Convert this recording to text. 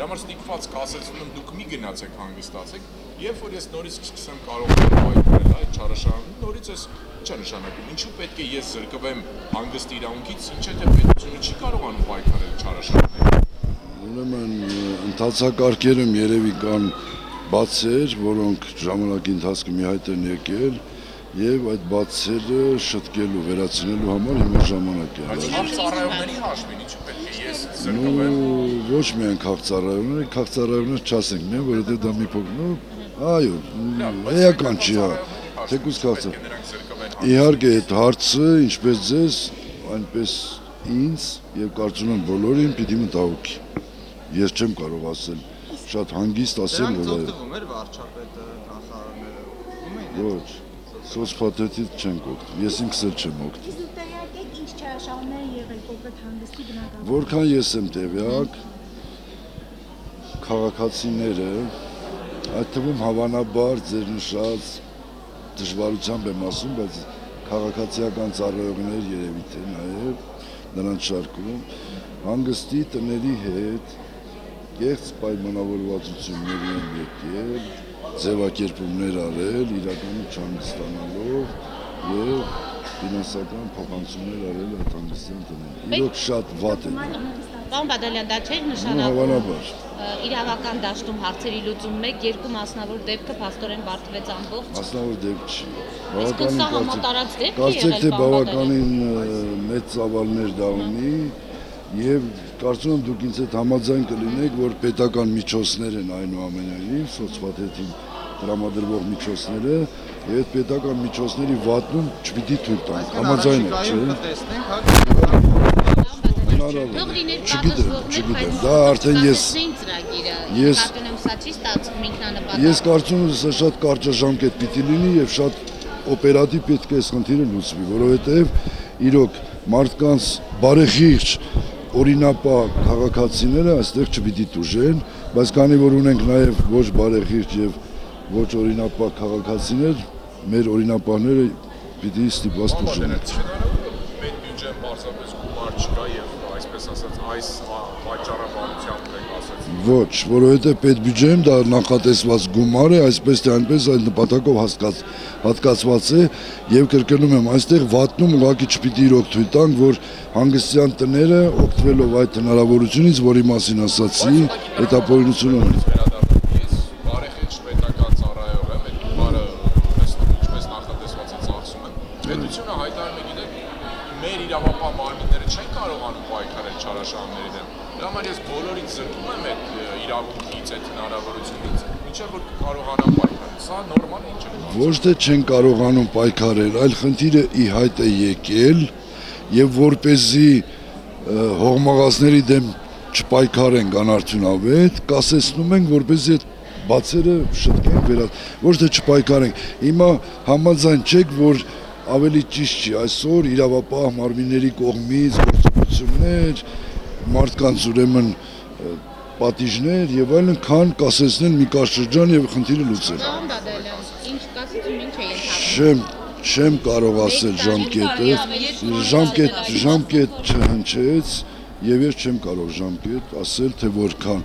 Դրա համար ստիպված կասեցնում եմ դուք մի գնացեք հանգստացեք, երբ որ ես նորից կսկսեմ կարող եմ պայքարել այդ չարաշահանքին, նորից ես չէ նշանակում, ինչու պետք է ես զրկվեմ հանգստի իրավունքից, ինչ է թե պետությունը չի կարողանում պայքարել չարաշահանքին։ Ուրեմն ընթացակարգերում երևի կան բացեր, որոնք ժամանակի ընթացքում մի հայտ են եկել եւ այդ բացերը շտկելու, վերացնելու համար հիմա ժամանակ է։ Բայց քաղցառայողների հաշվին ինչու պետք է ես զրկվեմ։ Ոչ միայն քաղցառայողները, քաղցառայողները չասենք միայն, որովհետեւ դա մի փոքր, այո, էական չի, հա, թեկուզ քաղցր։ Իհարկե այդ հարցը, ինչպես ձեզ, այնպես ինձ եւ կարծում եմ բոլորին պիտի մտահոգի։ Ես չեմ կարող ասել, շատ հանգիստ ասել, որ օգտվում էր վարչապետը, կանխարարները։ Ոչ, սոցփաթեթից չենք օգտվում, ես ինքս էլ չեմ օգտվում։ Իսկ տեղյակ եք ինչ չարաշահումներ են եղել կոնկրետ հանգստի բնական։ Որքան ես եմ տեղյակ, քաղաքացիները, այդ թվում հավանաբար ձեր նշած դժվարությամբ եմ ասում, բայց քաղաքացիական ծառայողներ երևի թե նաև նրանց շարքում հանգստի տների հետ կեղծ պայմանավորվածությունների են եկել, ձևակերպումներ արել, իրականում չհանգստանալով եւ ֆինանսական փոխանցումներ արել այդ հանգստյան տներին։ Իրոք շատ վատ է։ Պարոն Բադալյան, դա չէր նշանակում Հավանաբար։ իրավական դաշտում հարցերի լուծում 1-2 մասնավոր դեպքը փաստորեն բարդվեց ամբողջ։ Մասնավոր դեպք չի։ Իսկ սա համատարած դեպք է Կարծեք թե եղել, պարոն բավականին մեծ ծավալներ դա ունի եւ կարծում եմ դուք ինձ հետ համաձայն կլինեք, որ պետական միջոցներ են այնուամենայնիվ սոցփաթեթին տրամադրվող միջոցները եւ այդ պետական միջոցների վատնում չպիտի թույլ տանք։ Համաձայն եք, չէ՞։ Չգիտեմ, դա արդեն ես կարծում եմ սա շատ կարճաժամկետ պիտի լինի եւ շատ օպերատիվ պետք է այս խնդիրը լուծվի, որովհետեւ իրոք մարդկանց բարեխիղճ օրինապահ քաղաքացիները այստեղ չպիտի տուժեն, բայց քանի որ ունենք նաեւ ոչ բարեխիղճ եւ ոչ օրինապահ քաղաքացիներ, մեր օրինապահները պիտի ստիպված տուժեն։ Պետբյուջեն պարզապես գումար չկա եւ այսպես ասած այս պատճառաբանությամբ եք ասած։ Ոչ, որովհետև պետբյուջեում դա նախատեսված գումար է, այսպես թե այնպես այդ նպատակով հատկացված է եւ կրկնում եմ, այստեղ վատնում ուղղակի չպիտի իրոք թույլ տանք, որ հանգստյան տները օգտվելով այդ հնարավորությունից, որի մասին ասացի, հետապորյունություն ունեն։ Ես բարեխիղճ պետական ծառայող եմ, այդ գումարը ինչպես նախատեսված է ծախսում եմ։ Պետությունը հայտարարում է, գիտեք, մեր իրավապահ մարմինները չեն կարողանում պայքարել չարաշահումների դեմ։ Դրա համար ես բոլորից զրկում եմ այդ իրավունքից, այդ հնարավորությունից, ինչեւ որ կարողանամ պայքարել։ Սա նորմալ է, ինչ է։ Ոչ թե չեն կարողանում պայքարել, այլ խնդիրը ի հայտ է եկել եւ որպեսզի հողմաղացների դեմ չպայքարենք անարդյունավետ, կասեցնում ենք, որպեսզի այդ բացերը շտկենք վերած, ոչ թե չպայքարենք։ Հիմա համաձայն չեք, որ ավելի ճիշտ չի այսօր իրավապահ մարմինների կողմից գործողություններ, մարդկանց ուրեմն պատիժներ եւ այլն, քան կասեցնել մի կարճաշրջան եւ խնդիրը լուծել։ Պարոն Բադալյան, ինչ կասեցում, ինչ է ենթադրում։ Չեմ կարող ասել ժամկետ չհնչեց եւ ես չեմ կարող ժամկետ ասել թե որքան։